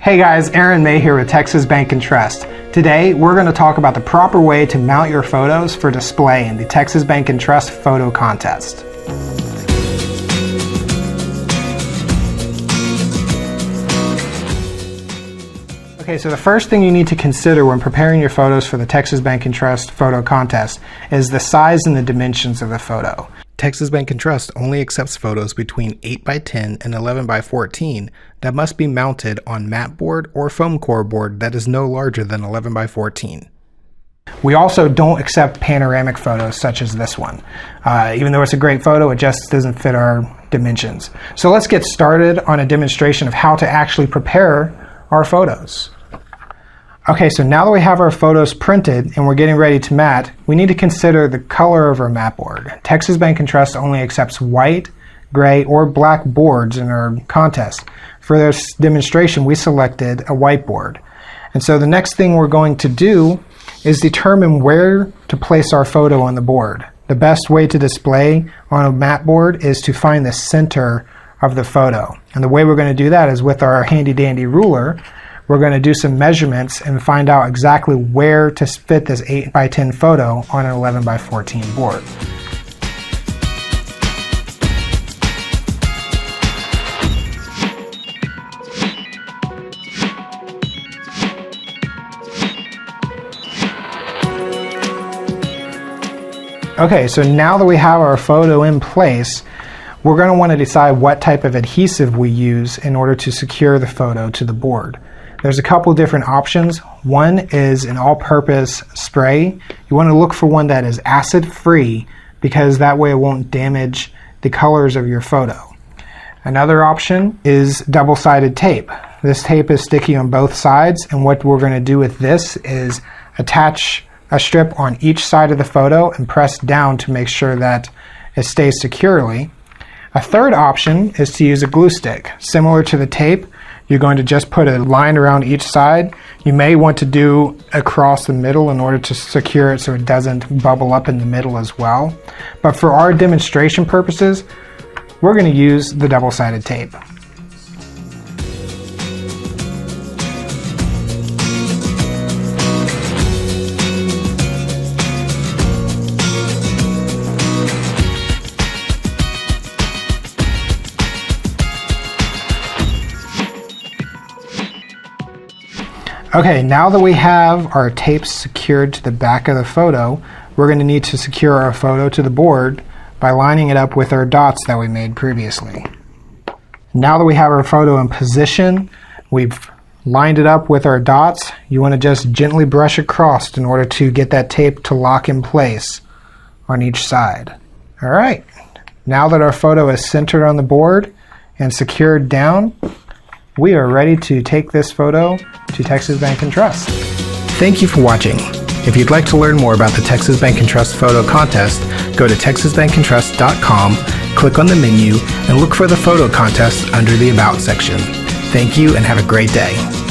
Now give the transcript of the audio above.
Hey guys, Aaron May here with Texas Bank and Trust. Today we're going to talk about the proper way to mount your photos for display in the Texas Bank and Trust photo contest. Okay, so the first thing you need to consider when preparing your photos for the Texas Bank and Trust photo contest is the size and the dimensions of the photo. Texas Bank and Trust only accepts photos between 8x10 and 11x14 that must be mounted on mat board or foam core board that is no larger than 11x14. We also don't accept panoramic photos such as this one. Even though it's a great photo, it just doesn't fit our dimensions. So let's get started on a demonstration of how to actually prepare our photos. Okay, so now that we have our photos printed and we're getting ready to mat, we need to consider the color of our mat board. Texas Bank and Trust only accepts white, gray, or black boards in our contest. For this demonstration, we selected a white board. And so the next thing we're going to do is determine where to place our photo on the board. The best way to display on a mat board is to find the center of the photo. And the way we're going to do that is with our handy dandy ruler. We're going to do some measurements and find out exactly where to fit this 8x10 photo on an 11x14 board. Okay, so now that we have our photo in place, we're going to want to decide what type of adhesive we use in order to secure the photo to the board. There's a couple different options. One is an all-purpose spray. You want to look for one that is acid-free because that way it won't damage the colors of your photo. Another option is double-sided tape. This tape is sticky on both sides, and what we're going to do with this is attach a strip on each side of the photo and press down to make sure that it stays securely. A third option is to use a glue stick. Similar to the tape, you're going to just put a line around each side. You may want to do across the middle in order to secure it so it doesn't bubble up in the middle as well. But for our demonstration purposes, we're going to use the double-sided tape. Okay, now that we have our tape secured to the back of the photo, we're going to need to secure our photo to the board by lining it up with our dots that we made previously. Now that we have our photo in position, we've lined it up with our dots. You want to just gently brush across in order to get that tape to lock in place on each side. All right, now that our photo is centered on the board and secured down, we are ready to take this photo to Texas Bank and Trust. Thank you for watching. If you'd like to learn more about the Texas Bank and Trust photo contest, go to texasbankandtrust.com, click on the menu, and look for the photo contest under the About section. Thank you and have a great day.